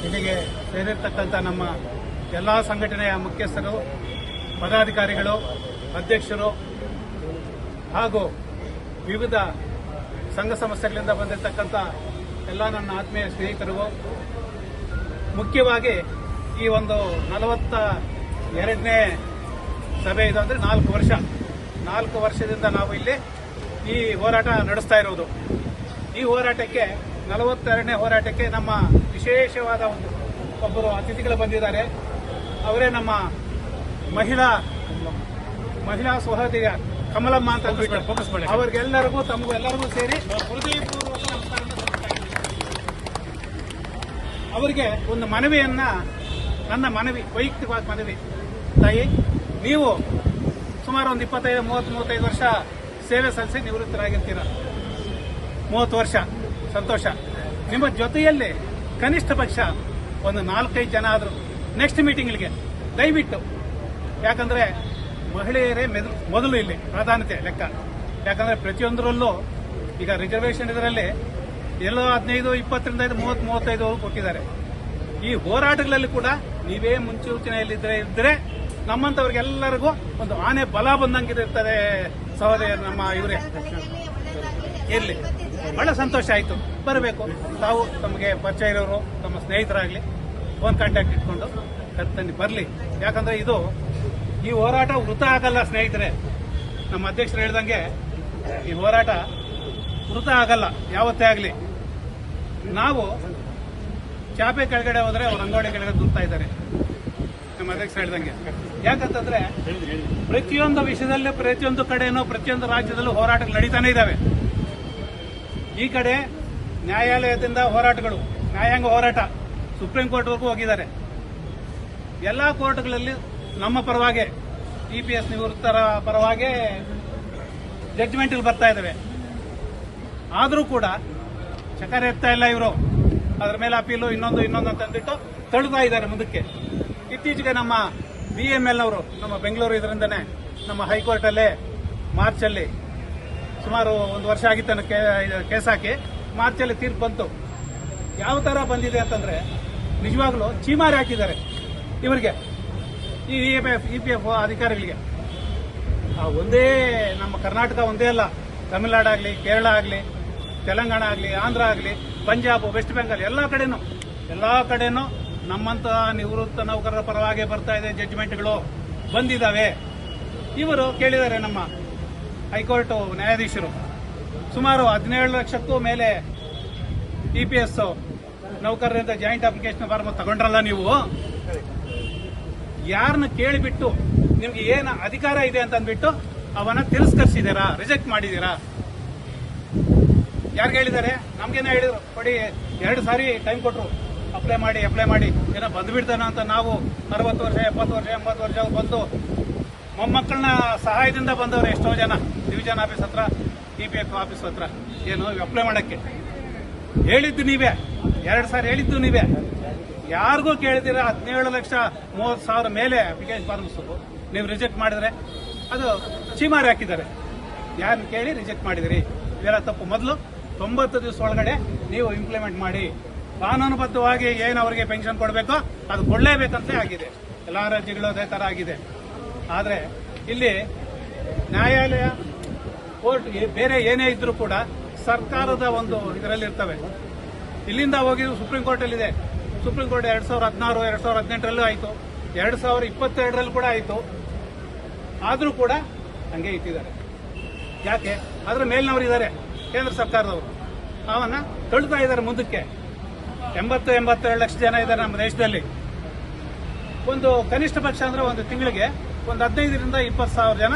ಇಲ್ಲಿಗೆ ಸೇರಿರ್ತಕ್ಕಂಥ ನಮ್ಮ ಎಲ್ಲ ಸಂಘಟನೆಯ ಮುಖ್ಯಸ್ಥರು, ಪದಾಧಿಕಾರಿಗಳು, ಅಧ್ಯಕ್ಷರು ಹಾಗೂ ವಿವಿಧ ಸಂಘ ಸಂಸ್ಥೆಗಳಿಂದ ಬಂದಿರತಕ್ಕಂಥ ಎಲ್ಲ ನನ್ನ ಆತ್ಮೀಯ ಸ್ನೇಹಿತರಿಗೂ, ಮುಖ್ಯವಾಗಿ ಈ ಒಂದು 42ನೇ ಸಭೆ ಇದು ಅಂದರೆ 4 ವರ್ಷದಿಂದ ನಾವು ಇಲ್ಲಿ ಈ ಹೋರಾಟ ನಡೆಸ್ತಾ ಇರೋದು. ಈ ಹೋರಾಟಕ್ಕೆ 42ನೇ ಹೋರಾಟಕ್ಕೆ ನಮ್ಮ ವಿಶೇಷವಾದ ಒಬ್ಬರು ಅತಿಥಿಗಳು ಬಂದಿದ್ದಾರೆ. ಅವರೇ ನಮ್ಮ ಮಹಿಳಾ ಸಹೋದರಿಯ ಕಮಲಮ್ಮ ಅಂತ ಅವರಿಗೆಲ್ಲರಿಗೂ ತಮಗೆಲ್ಲರಿಗೂ ಸೇರಿ ಹೃದಯಪೂರ್ವಕ ನಮಸ್ಕಾರ. ಅವರಿಗೆ ಒಂದು ಮನವಿಯನ್ನ, ನನ್ನ ಮನವಿ, ವೈಯಕ್ತಿಕವಾದ ಮನವಿ, ತಾಯಿ, ನೀವು ಸುಮಾರು ಒಂದು 25-35 ವರ್ಷ ಸೇವೆ ಸಲ್ಲಿಸಿ ನಿವೃತ್ತರಾಗಿರ್ತೀರ. 30 ವರ್ಷ ಸಂತೋಷ. ನಿಮ್ಮ ಜೊತೆಯಲ್ಲಿ ಕನಿಷ್ಠ ಪಕ್ಷ ಒಂದು 4-5 ಜನ ಆದರೂ ನೆಕ್ಸ್ಟ್ ಮೀಟಿಂಗ್ಗಳಿಗೆ ದಯವಿಟ್ಟು, ಯಾಕಂದ್ರೆ ಮಹಿಳೆಯರೇ ಮೊದಲು ಇಲ್ಲಿ ಪ್ರಾಧಾನ್ಯತೆ ಲೆಕ್ಕ. ಯಾಕಂದ್ರೆ ಪ್ರತಿಯೊಂದರಲ್ಲೂ ಈಗ ರಿಸರ್ವೇಷನ್ ಇದರಲ್ಲಿ ಎಲ್ಲೋ 15, 20ರಿಂದ 30, 35 ಕೊಟ್ಟಿದ್ದಾರೆ. ಈ ಹೋರಾಟಗಳಲ್ಲಿ ಕೂಡ ನೀವೇ ಮುನ್ಸೂಚನೆಯಲ್ಲಿದ್ದರೆ ನಮ್ಮಂತವ್ರಿಗೆಲ್ಲರಿಗೂ ಒಂದು ಆನೆ ಬಲ ಬಂದಂಗಿರ್ತದೆ ಸಹೋದರ. ನಮ್ಮ ಇವರೇ ಇರಲಿ, ಬಹಳ ಸಂತೋಷ ಆಯಿತು. ಬರಬೇಕು, ತಾವು ತಮಗೆ ಪರಿಚಯ ಇರೋರು, ತಮ್ಮ ಸ್ನೇಹಿತರಾಗಲಿ ಫೋನ್ ಕಾಂಟ್ಯಾಕ್ಟ್ ಇಟ್ಕೊಂಡು ಕರ್ತನಿ ಬರಲಿ. ಯಾಕಂದ್ರೆ ಈ ಹೋರಾಟ ವೃಥ ಆಗಲ್ಲ ಸ್ನೇಹಿತರೆ. ನಮ್ಮ ಅಧ್ಯಕ್ಷರು ಹೇಳ್ದಂಗೆ ಈ ಹೋರಾಟ ವೃಥ ಆಗಲ್ಲ ಯಾವತ್ತೇ ಆಗಲಿ. ನಾವು ಚಾಪೆ ಕೆಳಗಡೆ ಹೋದ್ರೆ ಅವ್ರ ಅಂಗಡಿ ಕೆಳಗಡೆ ದುರ್ತಾ ಇದ್ದಾರೆ, ನಮ್ಮ ಅಧ್ಯಕ್ಷರು ಹೇಳ್ದಂಗೆ. ಯಾಕಂತಂದ್ರೆ ಪ್ರತಿಯೊಂದು ವಿಷಯದಲ್ಲಿ, ಪ್ರತಿಯೊಂದು ಕಡೆನೂ, ಪ್ರತಿಯೊಂದು ರಾಜ್ಯದಲ್ಲೂ ಹೋರಾಟಗಳು ನಡೀತಾನೆ ಇದ್ದಾವೆ. ಈ ಕಡೆ ನ್ಯಾಯಾಲಯದಿಂದ ಹೋರಾಟಗಳು, ನ್ಯಾಯಾಂಗ ಹೋರಾಟ ಸುಪ್ರೀಂ ಕೋರ್ಟ್ವರೆಗೂ ಹೋಗಿದ್ದಾರೆ. ಎಲ್ಲಾ ಕೋರ್ಟ್ಗಳಲ್ಲಿ ನಮ್ಮ ಪರವಾಗಿ, EPS ನಿವೃತ್ತರ ಪರವಾಗಿ ಜಡ್ಜ್ಮೆಂಟ್ ಬರ್ತಾ ಇದ್ದಾವೆ. ಆದರೂ ಕೂಡ ಚಕರ ಎತ್ತಾ ಇಲ್ಲ ಇವರು. ಅದರ ಮೇಲೆ ಅಪೀಲು ಇನ್ನೊಂದು ಅಂತಂದ್ಬಿಟ್ಟು ತಳ್ಳುತ್ತಾ ಇದ್ದಾರೆ ಮುಂದಕ್ಕೆ. ಇತ್ತೀಚೆಗೆ ನಮ್ಮ BML ಅವರು, ನಮ್ಮ ಬೆಂಗಳೂರು ಇದರಿಂದನೇ ನಮ್ಮ ಹೈಕೋರ್ಟಲ್ಲೇ ಮಾರ್ಚಲ್ಲಿ ಸುಮಾರು 1 ವರ್ಷ ಆಗಿತ್ತು ಕೇಸ್ ಹಾಕಿ, ಮಾರ್ಚಲ್ಲಿ ತೀರ್ಪು ಬಂತು. ಯಾವ ತರ ಬಂದಿದೆ ಅಂತಂದ್ರೆ ನಿಜವಾಗ್ಲೂ ಚೀಮಾರಿ ಹಾಕಿದ್ದಾರೆ ಇವರಿಗೆ, ಈ EPF ಅಧಿಕಾರಿಗಳಿಗೆ. ಒಂದೇ ನಮ್ಮ ಕರ್ನಾಟಕ ಒಂದೇ ಅಲ್ಲ, ತಮಿಳುನಾಡಾಗ್ಲಿ, ಕೇರಳ ಆಗಲಿ, ತೆಲಂಗಾಣ ಆಗಲಿ, ಆಂಧ್ರ ಆಗಲಿ, ಪಂಜಾಬ್, ವೆಸ್ಟ್ ಬೆಂಗಾಲ್ ಎಲ್ಲಾ ಕಡೆನೂ ನಮ್ಮಂತಹ ನಿವೃತ್ತ ನೌಕರರ ಪರವಾಗಿ ಬರ್ತಾ ಇದೆ, ಜಡ್ಜ್ಮೆಂಟ್ಗಳು ಬಂದಿದ್ದಾವೆ. ಇವರು ಕೇಳಿದ್ದಾರೆ, ನಮ್ಮ ಹೈಕೋರ್ಟ್ ನ್ಯಾಯಾಧೀಶರು, ಸುಮಾರು 17 ಲಕ್ಷಕ್ಕೂ ಮೇಲೆ EPS ನೌಕರರಿಂದ ಜಾಯಿಂಟ್ ಅಪ್ಲಿಕೇಶನ್ ಫಾರ್ಮ್ ತಗೊಂಡ್ರಲ್ಲ ನೀವು. ಯಾರನ್ನ ಕೇಳಿಬಿಟ್ಟು ನಿಮ್ಗೆ ಏನು ಅಧಿಕಾರ ಇದೆ ಅಂತಂದ್ಬಿಟ್ಟು ಅವನ್ನ ತಿರಸ್ಕರಿಸಿದ್ದೀರಾ, ರಿಜೆಕ್ಟ್ ಮಾಡಿದೀರಾ? ಯಾರಿಗೆ ಹೇಳಿದ್ದಾರೆ? ನಮ್ಗೇನೋ ಹೇಳಿದ್ರು, ಕೊಡಿ 2 ಸಾರಿ ಟೈಮ್ ಕೊಟ್ರು, ಅಪ್ಲೈ ಮಾಡಿ ಏನೋ ಬಂದ್ಬಿಡ್ತಾನ ಅಂತ. ನಾವು 60 ವರ್ಷ, 70 ವರ್ಷ, 80 ವರ್ಷ ಬಂದು ಮೊಮ್ಮಕ್ಕಳನ್ನ ಸಹಾಯದಿಂದ ಬಂದವರು ಎಷ್ಟೋ ಜನ ಡಿವಿಷನ್ ಆಫೀಸ್ ಹತ್ರ, EPF ಆಫೀಸ್ ಹತ್ರ ಏನು ಅಪ್ಲೈ ಮಾಡಕ್ಕೆ ಹೇಳಿದ್ದು ನೀವೇ. 2 ಸಾರಿ ಹೇಳಿದ್ದು ನೀವೇ. ಯಾರಿಗೂ ಕೇಳಿದಿರ 17,30,000 ಮೇಲೆ ಅಪ್ಲಿಕೇಶನ್ ಫಾರ್ಮ್ಸ್ ನೀವು ರಿಜೆಕ್ಟ್ ಮಾಡಿದ್ರೆ ಅದು ಚೀಮಾರಿ ಹಾಕಿದ್ದಾರೆ. ಯಾರನ್ನ ಕೇಳಿ ರಿಜೆಕ್ಟ್ ಮಾಡಿದಿರಿ? ಇದೆಲ್ಲ ತಪ್ಪು. ಮೊದಲು 90 ದಿವಸ ಒಳಗಡೆ ನೀವು ಇಂಪ್ಲಿಮೆಂಟ್ ಮಾಡಿ, ಕಾನೂನುಬದ್ಧವಾಗಿ ಏನು ಅವರಿಗೆ ಪೆನ್ಷನ್ ಕೊಡಬೇಕೋ ಅದು ಕೊಡಲೇಬೇಕಂತ ಆಗಿದೆ. ಎಲ್ಲಾ ರಾಜ್ಯಗಳು ಅದೇ ತರ ಆಗಿದೆ. ಆದರೆ ಇಲ್ಲಿ ನ್ಯಾಯಾಲಯ, ಕೋರ್ಟ್, ಬೇರೆ ಏನೇ ಇದ್ರೂ ಕೂಡ ಸರ್ಕಾರದ ಒಂದು ಇದರಲ್ಲಿ ಇರ್ತವೆ. ಇಲ್ಲಿಂದ ಹೋಗಿ ಸುಪ್ರೀಂ ಕೋರ್ಟಲ್ಲಿದೆ. ಸುಪ್ರೀಂ ಕೋರ್ಟ್ 2016, 2018ರಲ್ಲೂ ಆಯಿತು, 2022ರಲ್ಲಿ ಕೂಡ ಆಯಿತು. ಆದರೂ ಕೂಡ ಹಂಗೆ ಇಟ್ಟಿದ್ದಾರೆ. ಯಾಕೆ? ಅದರ ಮೇಲಿನವರು ಇದ್ದಾರೆ, ಕೇಂದ್ರ ಸರ್ಕಾರದವರು. ಅವನ್ನ ತಳ್ಳುತ್ತಾ ಇದ್ದಾರೆ ಮುಂದಕ್ಕೆ. 82 ಲಕ್ಷ ಜನ ಇದ್ದಾರೆ ನಮ್ಮ ದೇಶದಲ್ಲಿ. ಒಂದು ಕನಿಷ್ಠ ಪಕ್ಷ ಅಂದ್ರೆ ಒಂದು ತಿಂಗಳಿಗೆ ಒಂದು 15ರಿಂದ 20 ಸಾವಿರ ಜನ